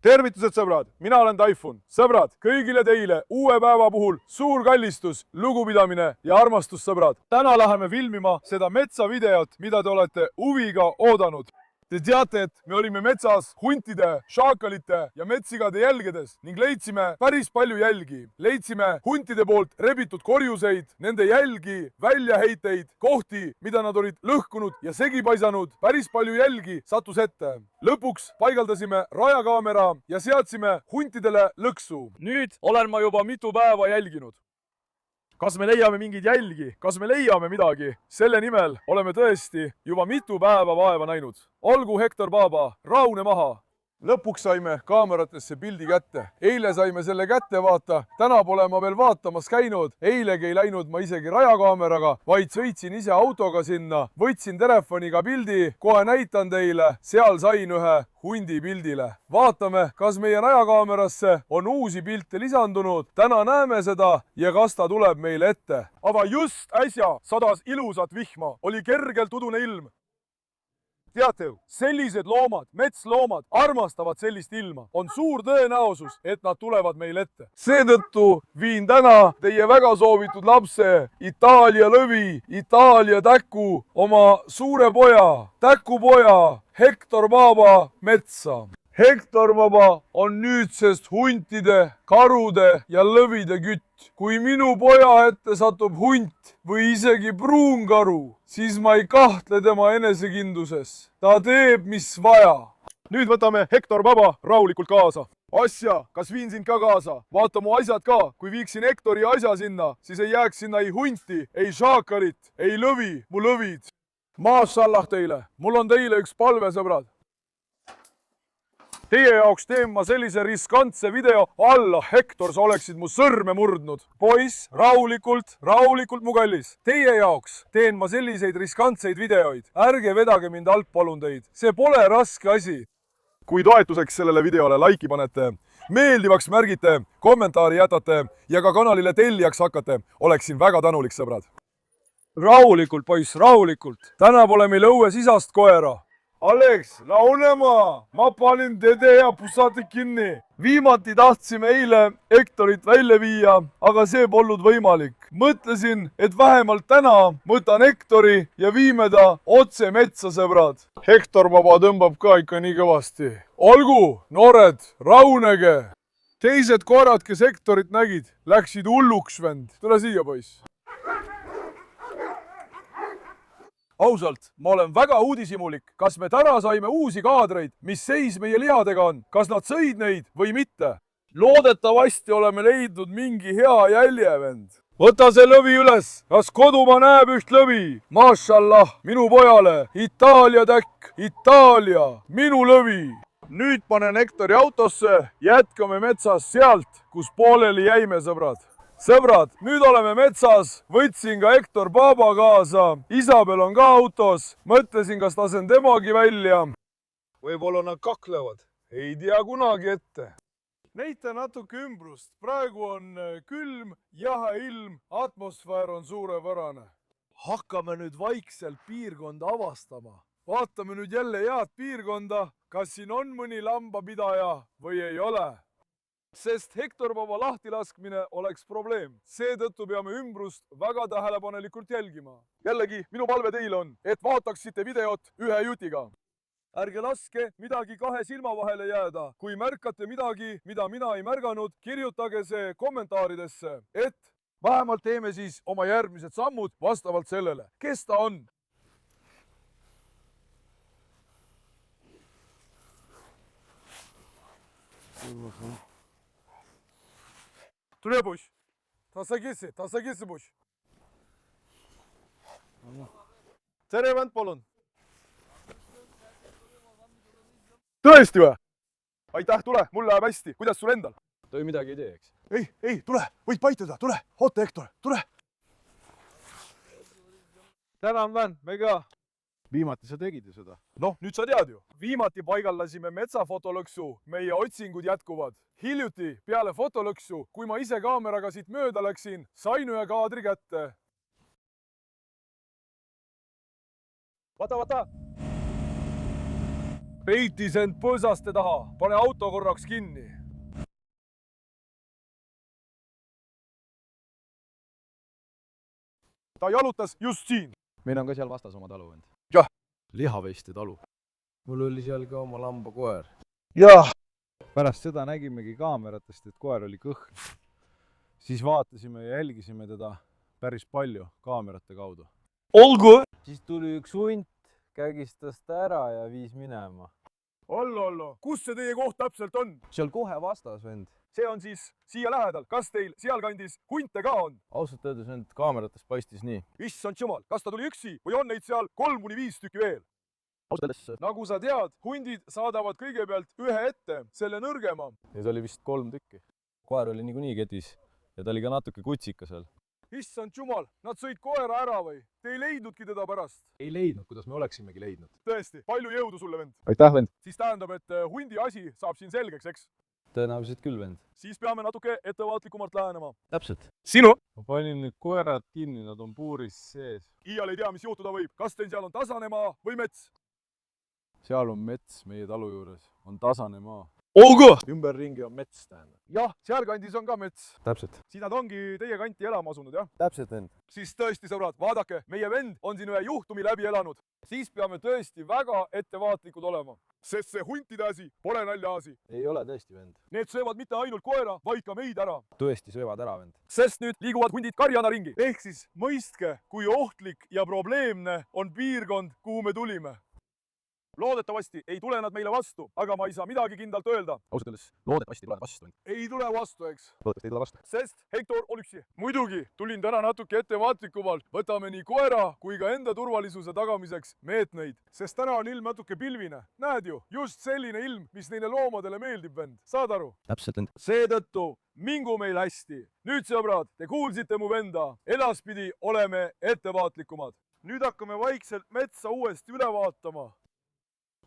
Tervitused sõbrad, mina olen Taifun. Sõbrad, kõigile teile uue päeva puhul suur kallistus, lugupidamine ja armastus, sõbrad. Täna läheme filmima seda metsavideot, mida te olete huviga oodanud. Te teate, et me olime metsas huntide, šaakalite ja metsigade jälgedes ning leidsime päris palju jälgi. Leidsime huntide poolt rebitud korjuseid, nende jälgi, väljaheiteid, kohti, mida nad olid lõhkunud ja segi paisanud. Päris palju jälgi sattus ette. Lõpuks paigaldasime rajakaamera ja seadsime huntidele lõksu. Nüüd olen ma juba mitu päeva jälginud. Kas me leiame mingeid jälgi? Kas me leiame midagi? Selle nimel oleme tõesti juba mitu päeva vaeva näinud. Olgu, Hektor Baba, rahune maha. Lõpuks saime kaameratesse pildi kätte. Eile saime selle kätte vaata. Täna pole ma veel vaatamas käinud. Eilegi ei läinud ma isegi rajakaameraga, vaid sõitsin ise autoga sinna. Võtsin telefoniga pildi, kohe näitan teile. Seal sain ühe hundi pildile. Vaatame, kas meie rajakaamerasse on uusi pilte lisandunud. Täna näeme seda ja kas ta tuleb meile ette. Aga just äsja sadas ilusat vihma. Oli kergelt udune ilm. Teate ju, sellised loomad, metsloomad armastavad sellist ilma. On suur tõenäosus, et nad tulevad meil ette. Seetõttu viin täna teie väga soovitud lapse, Itaalia lõvi, Itaalia täku, oma suure poja, täkupoja, Hektor Baba metsa. Hektor Baba on nüüdsest huntide, karude ja lõvide kütt. Kui minu poja ette satub hunt või isegi pruunkaru, siis ma ei kahtle tema enesekindluses. Ta teeb, mis vaja. Nüüd võtame Hektor Baba rahulikult kaasa. Asja, kas viin sind ka kaasa? Vaata mu asjad ka. Kui viiksin Hektori asja sinna, siis ei jääks sinna ei hunti, ei šaakarit, ei lõvi, mu lõvid. Maashallah teile. Mul on teile üks palve, sõbrad. Teie jaoks teen ma sellise riskantse video. Allah, Hektor, sa oleksid mu sõrme murdnud. Poiss, rahulikult mu kallis. Teie jaoks teen ma selliseid riskantseid videoid. Ärge vedage mind alt, palun teid. See pole raske asi. Kui toetuseks sellele videole laiki panete, meeldivaks märgite, kommentaari jätate ja ka kanalile tellijaks hakkate, oleksin väga tänulik, sõbrad. Rahulikult, poiss, rahulikult. Täna pole meil õues isast koera. Alex, rahunema! Ma panin dede ja pussati kinni. Viimati tahtsime eile Hektorit välja viia, aga see polnud võimalik. Mõtlesin, et vähemalt täna võtan Hektori ja viime ta otse metsa, sõbrad. Hektor Baba tõmbab ka ikka nii kõvasti. Olgu, noored, rahunege! Teised koerad, kes Hektorit nägid, läksid hulluks, vend. Tule siia, poiss. Ausalt, ma olen väga uudishimulik. Kas me täna saime uusi kaadreid, mis seis meie lihadega on? Kas nad sõid neid või mitte? Loodetavasti oleme leidnud mingi hea jälje, vend. Võta see lõvi üles. Kas kodumaa näeb üht lõvi? Maashallah, minu pojale. Itaalia täkk, Itaalia, minu lõvi. Nüüd panen Hektori autosse. Jätkame metsas sealt, kus pooleli jäime, sõbrad. Sõbrad, nüüd oleme metsas, võtsin ka Hektor Baba kaasa, Isabel on ka autos, mõtlesin, kas lasen temagi välja. Võib-olla nad kaklevad, ei tea kunagi ette. Näita natuke ümbrust, praegu on külm, jahe ilm, atmosfäär on suurepärane. Hakkame nüüd vaikselt piirkonda avastama. Vaatame nüüd jälle head piirkonda, kas siin on mõni lambapidaja või ei ole. Sest Hektor Baba lahtilaskmine oleks probleem. Seetõttu peame ümbrust väga tähelepanelikult jälgima. Jällegi, minu palve teile on, et vaataksite videot ühe jutiga. Ärge laske midagi kahe silma vahele jääda. Kui märkate midagi, mida mina ei märganud, kirjutage see kommentaaridesse, et vähemalt teeme siis oma järgmised sammud vastavalt sellele, kes ta on. Tule, poiss. Tasagisi, poiss. Tere, vend, palun. Tõesti või? Aitäh, tule, mul läheb hästi. Kuidas sul endal? Toi midagi ei tee, eks? Ei, tule, võid paituda, tule. Oota, Hektor, tule. Tänan, vend, me ka. Viimati sa tegid ju seda. Noh, nüüd sa tead ju. Viimati paigaldasime metsafotolõksu, meie otsingud jätkuvad. Hiljuti peale fotolõksu, kui ma ise kaameraga siit mööda läksin, sain ühe kaadri kätte. Vaata. peitis end põõsaste taha, pane auto korraks kinni. Ta jalutas just siin. meil on ka seal vastas oma talu, vend. Jah. Lihaveiste talu. mul oli seal ka oma lambakoer. Jah. pärast seda nägimegi kaameratest, et koer oli kõhn. siis vaatasime ja jälgisime teda päris palju kaamerate kaudu. Olgu! siis tuli üks hunt, kägistas ta ära ja viis minema. Ollo, kus see teie koht täpselt on? seal kohe vastas, vend. See on siis siia lähedal. Kas teil sealkandis hunte ka on? ausalt öeldes vend kaameratest paistis nii. Issand jumal, kas ta tuli üksi või on neid seal 3-5 tükki veel? ausalt öeldes Nagu sa tead, hundid saadavad kõigepealt ühe ette, selle nõrgema. neid oli vist 3 tükki. koer oli niikuinii ketis ja ta oli ka natuke kutsika seal. Issand jumal, nad sõid koera ära või? Te ei leidnudki teda pärast? ei leidnud, kuidas me oleksimegi leidnud. Tõesti, palju jõudu sulle, vend. aitäh, vend. Siis tähendab, et hundi asi saab siin selgeks, eks? tõenäoliselt küll, vend. Siis peame natuke ettevaatlikumalt lähenema. täpselt. Sinu? ma panin need koerad kinni, nad on puuris sees. Iial ei tea, mis juhtuda võib. Kas teil seal on tasane maa või mets? seal on mets meie talu juures, on tasane maa. Olgu! ümberringi on mets, tähendab. Jah, sealkandis on ka mets. täpselt. Siis nad ongi teie kanti elama asunud, jah? täpselt, vend. Siis tõesti, sõbrad, vaadake, meie vend on siin ühe juhtumi läbi elanud. Siis peame tõesti väga ettevaatlikud olema. Sest see huntide asi pole nalja asi. ei ole tõesti, vend. Need söövad mitte ainult koera, vaid ka meid ära. tõesti söövad ära, vend. Sest nüüd liiguvad hundid karjana ringi. Ehk siis mõistke, kui ohtlik ja probleemne on piirkond, kuhu me tulime. Loodetavasti ei tule nad meile vastu, aga ma ei saa midagi kindlalt öelda. ausalt öeldes loodetavasti tuleb vastu. Ei tule vastu, eks? loodetavasti ei tule vastu. Sest Hektor on üksi. Muidugi, tulin täna natuke ettevaatlikumalt. Võtame nii koera kui ka enda turvalisuse tagamiseks meetmeid. Sest täna on ilm natuke pilvine. Näed ju, just selline ilm, mis neile loomadele meeldib, vend. Saad aru? täpselt, vend. Seetõttu mingu meil hästi. Nüüd, sõbrad, te kuulsite mu venda. Edaspidi oleme ettevaatlikumad. Nüüd hakkame vaikselt metsa uuesti üle vaatama.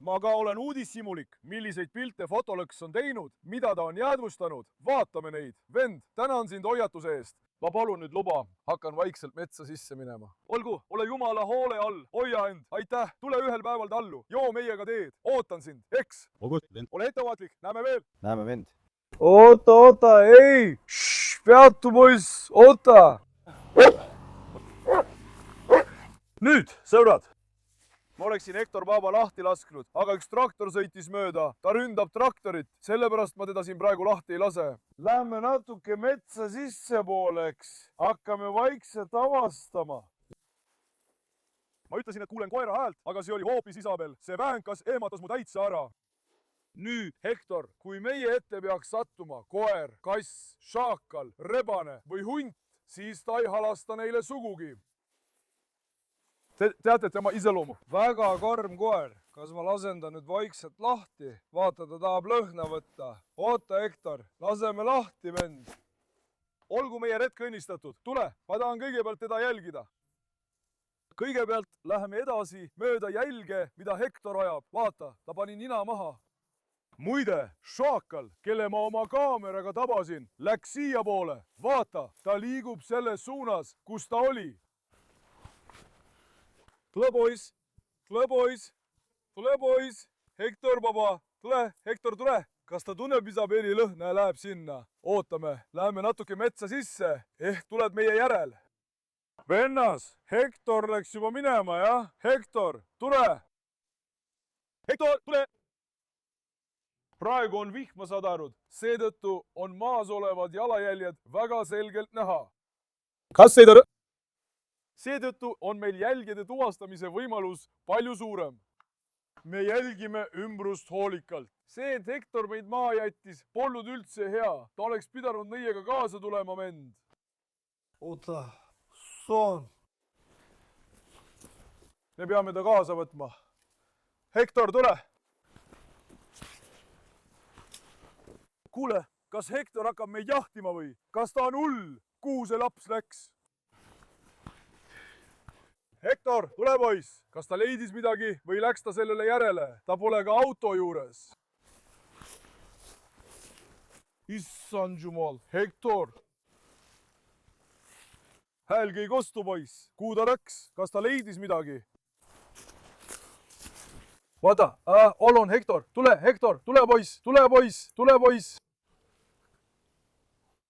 Ma ka olen uudishimulik, milliseid pilte fotolõks on teinud, mida ta on jäädvustanud. Vaatame neid. Vend, tänan sind hoiatuse eest. Ma palun nüüd luba, hakkan vaikselt metsa sisse minema. Olgu, ole jumala hoole all, hoia end. Aitäh, tule ühel päeval tallu, joo meiega teed. Ootan sind, eks? olgu, vend. Ole ettevaatlik, näeme veel. näeme, vend. Oota, ei! Peatu, poiss, oota! Nüüd, sõbrad! Ma oleksin Hektor Baba lahti lasknud, aga üks traktor sõitis mööda. Ta ründab traktorit, sellepärast ma teda siin praegu lahti ei lase. Lähme natuke metsa sissepooleks. Hakkame vaikselt avastama. Ma ütlesin, et kuulen koera häält, aga see oli hoopis Isabel. See vähenkas ehmatas mu täitsa ära. Nüüd, Hektor, kui meie ette peaks sattuma koer, kass, šaakal, rebane või hunt, siis ta ei halasta neile sugugi. Te teate tema iseloomu? Väga karm koer. Kas ma lasen ta nüüd vaikselt lahti? Vaata, ta tahab lõhna võtta. Oota, Hektor, laseme lahti, vend. Olgu meie retk õnnistatud. Tule, ma tahan kõigepealt teda jälgida. Kõigepealt läheme edasi mööda jälge, mida Hektor ajab. Vaata, ta pani nina maha. Muide, šaakal, kelle ma oma kaameraga tabasin, läks siia poole. Vaata, ta liigub selles suunas, kus ta oli. Tule, poiss, tule, poiss, tule, poiss. Hektor, baba, tule, Hektor, tule. Kas ta tunneb Isabeli lõhna ja läheb sinna? Ootame, läheme natuke metsa sisse. Ehk tuled meie järel. Vennas, Hektor läks juba minema, jah? Hektor, tule. Hektor, tule. Praegu on vihma sadanud. Seetõttu on maas olevad jalajäljed väga selgelt näha. Kas ei tõrõ? Seetõttu on meil jälgede tuvastamise võimalus palju suurem. Me jälgime ümbrust hoolikalt. See, et Hektor meid maa jättis, polnud üldse hea. Ta oleks pidanud meiega kaasa tulema, vend. Oota, soon. Me peame ta kaasa võtma. Hektor, tule! Kuule, kas Hektor hakkab meid jahtima või? Kas ta on hull? Kuhu see laps läks? Hektor, tule, poiss! Kas ta leidis midagi või läks ta sellele järele? Ta pole ka auto juures. Issand jumal, Hektor! Häälgi ei kostu, poiss. Kuhu ta läks? Kas ta leidis midagi? vaata, Olon, Hektor, tule, poiss, tule, poiss.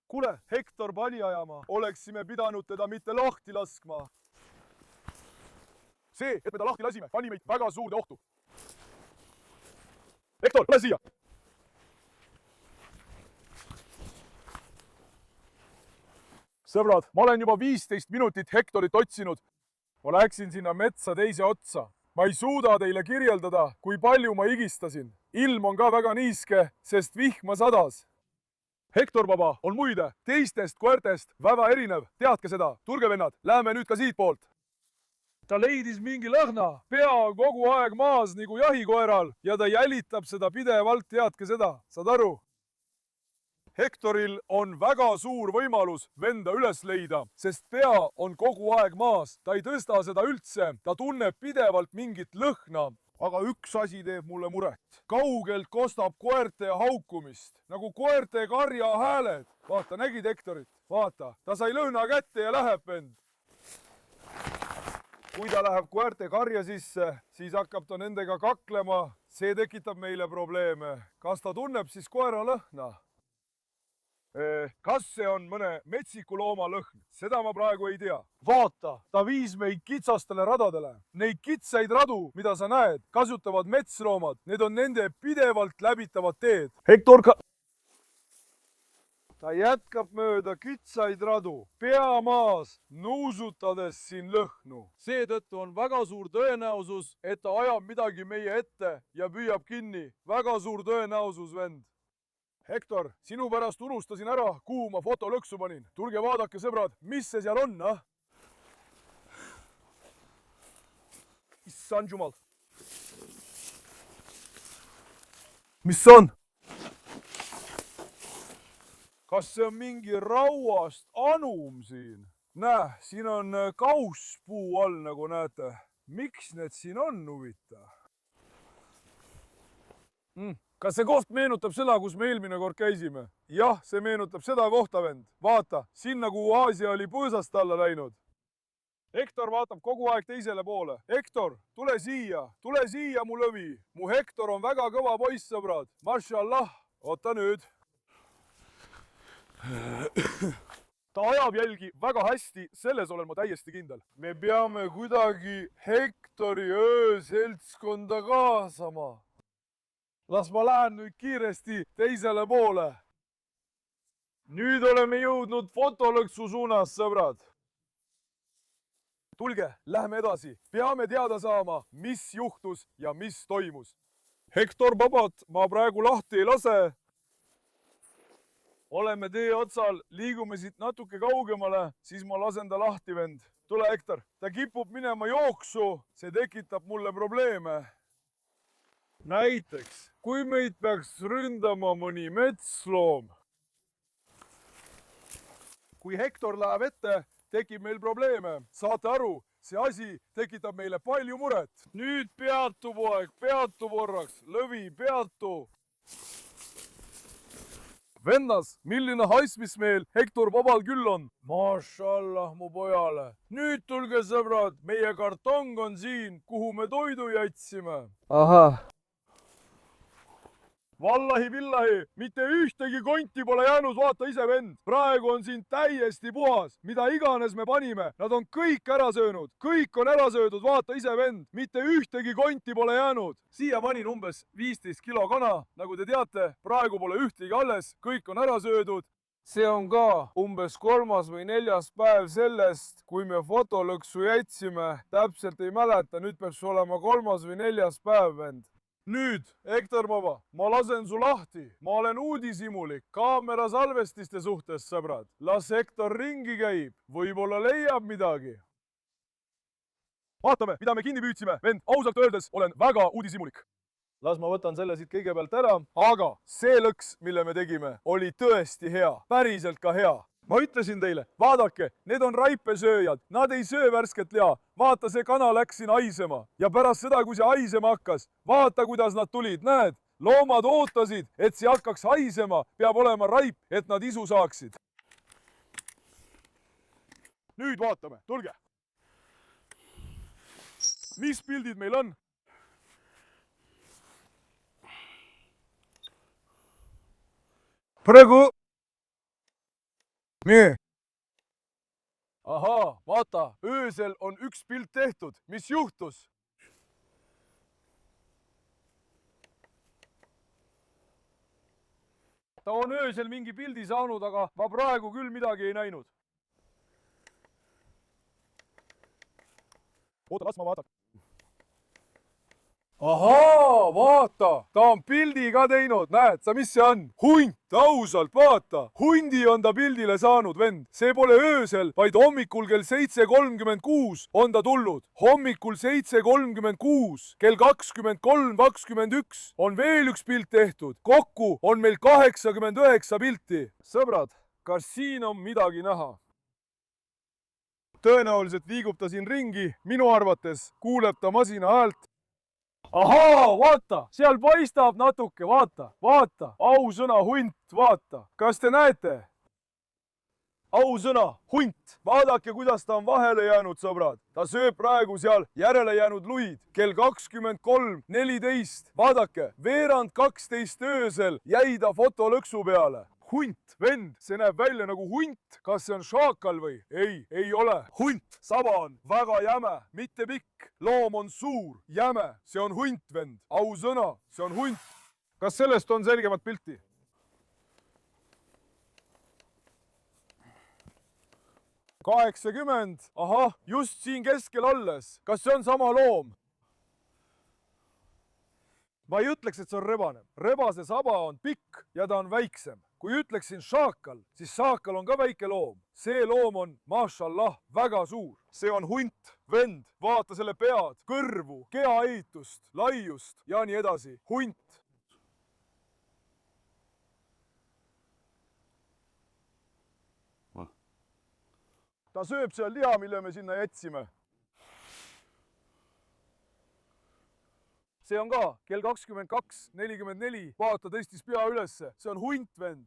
Kuule, Hektor pani ajama, oleksime pidanud teda mitte lahti laskma. See, et me ta lahti lasime, pani meid väga suurde ohtu. Hektor, tule siia! Sõbrad, ma olen juba 15 minutit Hektorit otsinud. Ma läksin sinna metsa teise otsa. Ma ei suuda teile kirjeldada, kui palju ma higistasin. Ilm on ka väga niiske, sest vihma sadas. Hektor Baba on muide teistest koertest väga erinev. Teadke seda, turgevennad, läheme nüüd ka siit poolt. Ta leidis mingi lõhna, pea on kogu aeg maas nagu jahikoeral ja ta jälitab seda pidevalt, teadke seda, saad aru? Hektoril on väga suur võimalus venda üles leida, sest pea on kogu aeg maas. Ta ei tõsta seda üldse, ta tunneb pidevalt mingit lõhna. Aga üks asi teeb mulle muret. Kaugelt kostab koerte haukumist, nagu koerte karja hääled. Vaata, nägid Hektorit? Vaata, ta sai lõhna kätte ja läheb vend. Kui ta läheb koerte karja sisse, siis hakkab ta nendega kaklema. See tekitab meile probleeme. Kas ta tunneb siis koera lõhna? Kas see on mõne metsiku looma lõhn? Seda ma praegu ei tea. Vaata, ta viis meid kitsastele radadele. Neid kitsaid radu, mida sa näed, kasutavad metsloomad. Need on nende pidevalt läbitavad teed. Hektor Ta jätkab mööda kitsaid radu, pea maas, nuusutades siin lõhnu. Seetõttu on väga suur tõenäosus, et ta ajab midagi meie ette ja püüab kinni. Väga suur tõenäosus, vend. Hektor, sinu pärast unustasin ära, kuhu ma fotolõksu panin. Tulge vaadake, sõbrad, mis see seal on, ah? Issand jumal. Mis see on? Kas see on mingi rauast anum siin? Näe, siin on kauspuu all, nagu näete. Miks need siin on, huvitav? Kas see koht meenutab seda, kus me eelmine kord käisime? Jah, see meenutab seda kohta, vend. Vaata, sinna, kuhu Aasia oli põõsast alla läinud. Hektor vaatab kogu aeg teisele poole. Hektor, tule siia, mu lõvi. Mu Hektor on väga kõva poiss, sõbrad. Mashallah, oota nüüd. Ta ajab jälgi väga hästi, selles olen ma täiesti kindel. Me peame kuidagi Hektori ööseltskonda kaasama. Las ma lähen nüüd kiiresti teisele poole. Nüüd oleme jõudnud fotolõksu suunas, sõbrad. Tulge, lähme edasi. Peame teada saama, mis juhtus ja mis toimus. Hektor Babat ma praegu lahti ei lase. Oleme tee otsal, liigume siit natuke kaugemale, siis ma lasen ta lahti, vend. Tule, Hektor, ta kipub minema jooksu, see tekitab mulle probleeme. Näiteks, kui meid peaks ründama mõni metsloom. Kui Hektor läheb ette, tekib meil probleeme. Saate aru, see asi tekitab meile palju muret. Nüüd peatu, poeg, peatu korraks. Lõvi, peatu. Vennas, milline haismismeel Hektor Babal küll on. Mashallah mu pojale. Nüüd tulge, sõbrad, meie kartong on siin, kuhu me toidu jätsime. Ahah. Vallahi villahi, mitte ühtegi konti pole jäänud, vaata ise, vend. Praegu on siin täiesti puhas, mida iganes me panime. Nad on kõik ära söönud, kõik on ära söödud, vaata ise, vend. Mitte ühtegi konti pole jäänud. Siia panin umbes 15 kilo kana, nagu te teate. Praegu pole ühtegi alles, kõik on ära söödud. See on ka umbes 3. või 4. päev sellest, kui me fotolõksu jätsime. Täpselt ei mäleta, nüüd peaks olema 3. või 4. päev, vend. Nüüd, Hektor Baba, ma lasen su lahti. Ma olen uudishimulik kaamera salvestiste suhtes, sõbrad. Las Hektor ringi käib, võib-olla leiab midagi. Vaatame, mida me kinni püüdsime. Vend, ausalt öeldes olen väga uudishimulik. Las ma võtan selle siit kõigepealt ära. Aga see lõks, mille me tegime, oli tõesti hea. Päriselt ka hea. Ma ütlesin teile, vaadake, need on raipesööjad, nad ei söö värsket liha. Vaata, see kana läks siin haisema ja pärast seda, kui see haisema hakkas, vaata, kuidas nad tulid, näed, loomad ootasid, et see hakkaks haisema, peab olema raip, et nad isu saaksid. Nüüd vaatame, tulge. Mis pildid meil on? praegu. nii. ahaa, vaata, öösel on üks pilt tehtud. mis juhtus? ta on öösel mingi pildi saanud, aga ma praegu küll midagi ei näinud. oota, las ma vaatan. ahaa, vaata, ta on pildi ka teinud, näed sa, mis see on? hunt, ausalt, vaata, hundi on ta pildile saanud, vend. see pole öösel, vaid hommikul kell 7:36 on ta tulnud. hommikul 7:36 kell 23:21 on veel üks pilt tehtud. kokku on meil 89 pilti. sõbrad, kas siin on midagi näha? tõenäoliselt liigub ta siin ringi, minu arvates kuuleb ta masina häält. ahaa, vaata, seal paistab natuke, vaata, vaata, ausõna hunt, vaata. kas te näete? ausõna hunt, vaadake, kuidas ta on vahele jäänud, sõbrad. ta sööb praegu seal järele jäänud luid. kell 23:14, vaadake, veerand 12 öösel jäi ta fotolõksu peale. hunt, vend, see näeb välja nagu hunt. kas see on šaakal või? ei ole. hunt, saba on väga jäme, mitte pikk. loom on suur, jäme, see on hunt, vend. ausõna, see on hunt. kas sellest on selgemat pilti? kaheksakümmend, ahah, just siin keskel alles. kas see on sama loom? ma ei ütleks, et see on rebane. rebase saba on pikk ja ta on väiksem. kui ütleksin šaakal, siis šaakal on ka väike loom. see loom on, mašallah, väga suur. see on hunt, vend, vaata selle pead, kõrvu, kehaehitust, laiust ja nii edasi. hunt. ta sööb seal liha, mille me sinna jätsime. see on ka kell 22:44, vaata, tõstis pea ülesse. see on hunt, vend.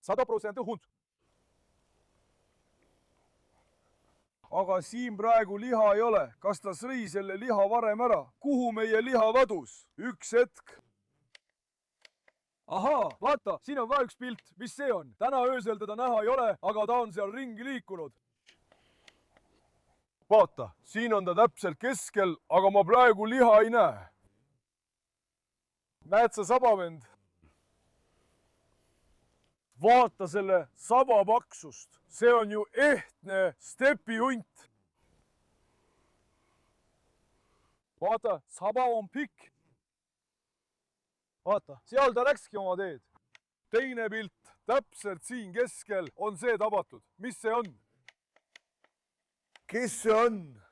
100% hunt. aga siin praegu liha ei ole. kas ta sõi selle liha varem ära? kuhu meie liha vadus? üks hetk. ahaa, vaata, siin on ka üks pilt. mis see on? täna öösel teda näha ei ole, aga ta on seal ringi liikunud. vaata, siin on ta täpselt keskel, aga ma praegu liha ei näe. näed sa saba, vend? vaata selle saba paksust. see on ju ehtne stepihunt. vaata, saba on pikk. vaata, seal ta läkski oma teed. teine pilt, täpselt siin keskel on see tabatud. mis see on? kes see on?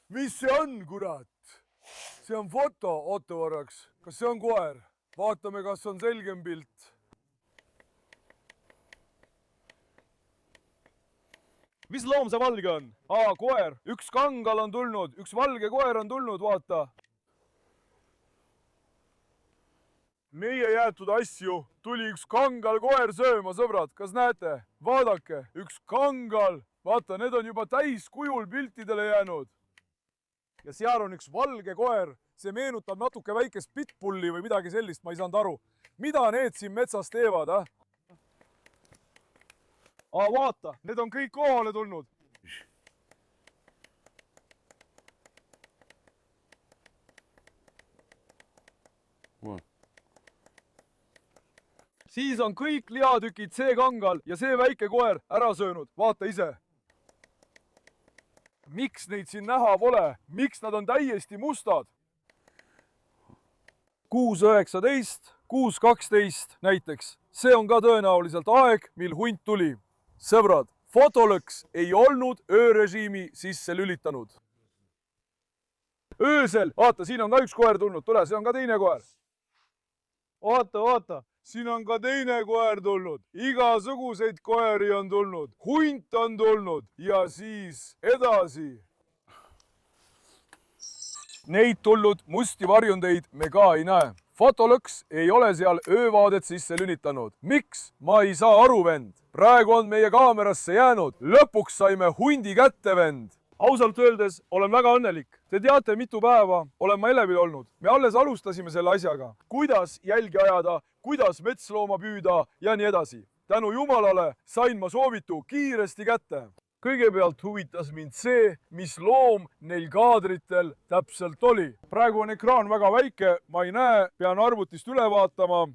mis see on, kurat? see on foto, oota korraks. kas see on koer? vaatame, kas on selgem pilt. mis loom see valge on? koer. üks kangal on tulnud, üks valge koer on tulnud, vaata. meie jäetud asju tuli üks kangal koer sööma, sõbrad. kas näete? vaadake, üks kangal. vaata, need on juba täiskujul piltidele jäänud. ja seal on üks valge koer. see meenutab natuke väikest pitbulli või midagi sellist, ma ei saanud aru. mida need siin metsas teevad, ah? vaata, need on kõik kohale tulnud. siis on kõik lihatükid see kangal ja see väike koer ära söönud. vaata ise. miks neid siin näha pole? miks nad on täiesti mustad? 6:19, 6:12 näiteks. see on ka tõenäoliselt aeg, mil hunt tuli. sõbrad, fotolõks ei olnud öörežiimi sisse lülitanud. öösel, vaata, siin on ka üks koer tulnud. tule, see on ka teine koer. vaata, siin on ka teine koer tulnud. igasuguseid koeri on tulnud. hunt on tulnud ja siis edasi. Neid tulnud musti varjundeid me ka ei näe. fotolõks ei ole seal öövaadet sisse lülitanud. miks? ma ei saa aru, vend. praegu on meie kaamerasse jäänud. lõpuks saime hundi kätte, vend. ausalt öeldes olen väga õnnelik. Te teate, mitu päeva olen ma elevil olnud. Me alles alustasime selle asjaga. Kuidas jälgi ajada, kuidas metslooma püüda ja nii edasi. Tänu jumalale sain ma soovitu kiiresti kätte. Kõigepealt huvitas mind see, mis loom neil kaadritel täpselt oli. Praegu on ekraan väga väike, ma ei näe, pean arvutist üle vaatama.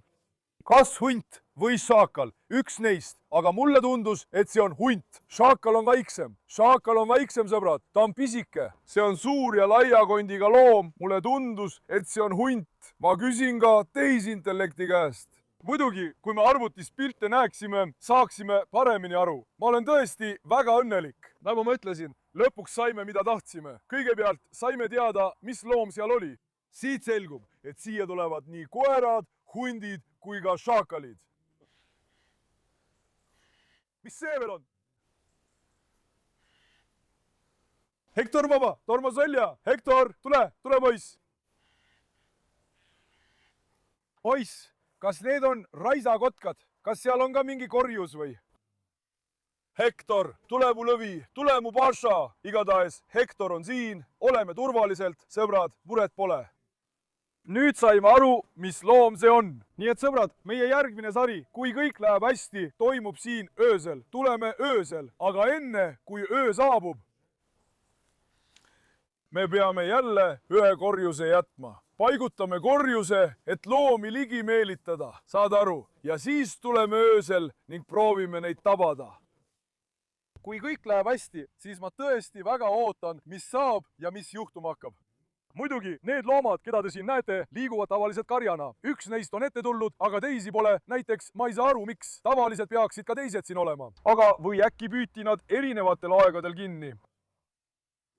Kas hunt või šaakal? Üks neist, aga mulle tundus, et see on hunt. Šaakal on väiksem. Šaakal on väiksem, sõbrad. Ta on pisike. See on suur ja laia kondiga loom. Mulle tundus, et see on hunt. Ma küsin ka tehisintellekti käest. Muidugi, kui me arvutist pilte näeksime, saaksime paremini aru. Ma olen tõesti väga õnnelik. Nagu ma ütlesin, lõpuks saime, mida tahtsime. Kõigepealt saime teada, mis loom seal oli. Siit selgub, et siia tulevad nii koerad, hundid kui ka šaakalid. Mis see veel on? Hektor vaba, tormas välja. Hektor, tule poiss. Poiss, kas need on raisakotkad? Kas seal on ka mingi korjus või? Hektor, tule mu lõvi, tule mu paša. Igatahes Hektor on siin, oleme turvaliselt, sõbrad, muret pole. Nüüd saime aru, mis loom see on. Nii et sõbrad, meie järgmine sari, kui kõik läheb hästi, toimub siin öösel. Tuleme öösel, aga enne, kui öö saabub, me peame jälle ühe korjuse jätma. Paigutame korjuse, et loomi ligi meelitada. Saad aru? Ja siis tuleme öösel ning proovime neid tabada. Kui kõik läheb hästi, siis ma tõesti väga ootan, mis saab ja mis juhtuma hakkab. Muidugi, need loomad, keda te siin näete, liiguvad tavaliselt karjana. Üks neist on ette tulnud, aga teisi pole. Näiteks ma ei saa aru, miks. Tavaliselt peaksid ka teised siin olema. Aga või äkki püüti nad erinevatel aegadel kinni?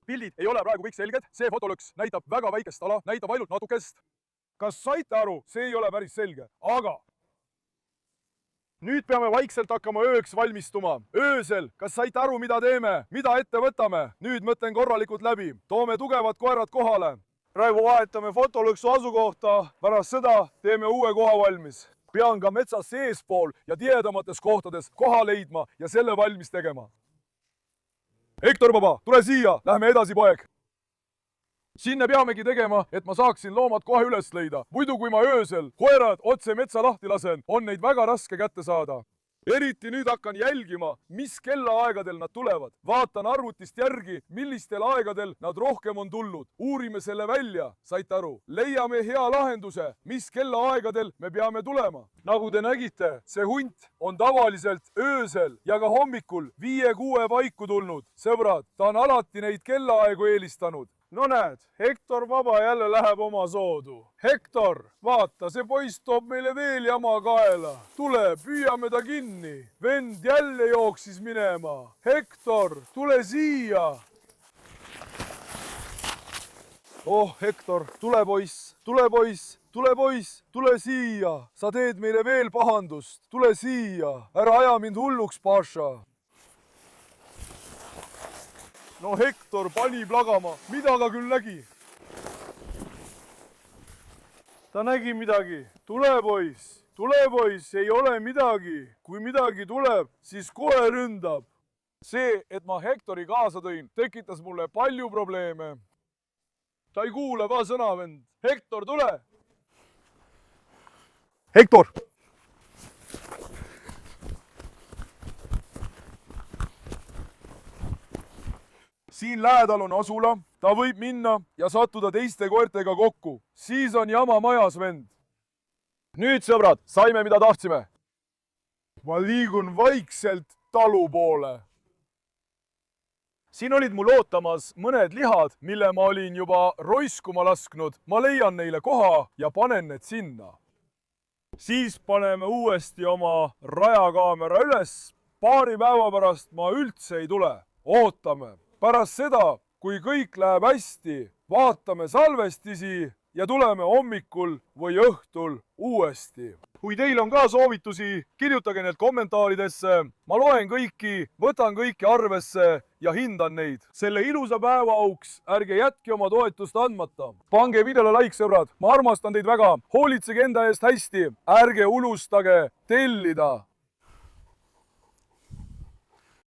Pildid ei ole praegu kõik selged. See fotolõks näitab väga väikest ala, näitab ainult natukest. Kas saite aru? See ei ole päris selge. Aga nüüd peame vaikselt hakkama ööks valmistuma. Öösel, kas saite aru, mida teeme? Mida ette võtame? Nüüd mõtlen korralikult läbi. Toome tugevad koerad kohale. Praegu vahetame fotolõksu asukohta. Pärast seda teeme uue koha valmis. Pean ka metsas seespool ja tihedamates kohtades koha leidma ja selle valmis tegema. Hektor vaba, tule siia. Lähme edasi, poeg. Sinne peamegi tegema, et ma saaksin loomad kohe üles leida. Muidu kui ma öösel koerad otse metsa lahti lasen, on neid väga raske kätte saada. Eriti nüüd hakkan jälgima, mis kellaaegadel nad tulevad. Vaatan arvutist järgi, millistel aegadel nad rohkem on tulnud. Uurime selle välja, saite aru? Leiame hea lahenduse, mis kellaaegadel me peame tulema. Nagu te nägite, see hunt on tavaliselt öösel ja ka hommikul 5-6 paiku tulnud. Sõbrad, ta on alati neid kellaaegu eelistanud. No näed, Hektor vaba jälle läheb oma soodu. Hektor, vaata, see poiss toob meile veel jama kaela. Tule, püüame ta kinni. Vend jälle jooksis minema. Hektor, tule siia. Oh, Hektor, tule poiss, tule poiss, tule poiss, tule siia. Sa teed meile veel pahandust. Tule siia. Ära aja mind hulluks, paša. No Hektor pani plagama, mida ta küll nägi? Ta nägi midagi. Tule poiss, ei ole midagi. Kui midagi tuleb, siis kohe ründab. See, et ma Hektori kaasa tõin, tekitas mulle palju probleeme. Ta ei kuule ka sõna, vend. Hektor, tule! Hektor! Siin lähedal on asula, ta võib minna ja sattuda teiste koertega kokku. Siis on jama majas, vend. Nüüd, sõbrad, saime, mida tahtsime. Ma liigun vaikselt talu poole. Siin olid mul ootamas mõned lihad, mille ma olin juba roiskuma lasknud. Ma leian neile koha ja panen need sinna. Siis paneme uuesti oma rajakaamera üles. Paari päeva pärast ma üldse ei tule. Ootame. Pärast seda, kui kõik läheb hästi, vaatame salvestisi ja tuleme hommikul või õhtul uuesti. Kui teil on ka soovitusi, kirjutage need kommentaaridesse. Ma loen kõiki, võtan kõiki arvesse ja hindan neid. Selle ilusa päeva auks ärge jätke oma toetust andmata. Pange videole like, sõbrad. Ma armastan teid väga. Hoolitsege enda eest hästi. Ärge unustage tellida.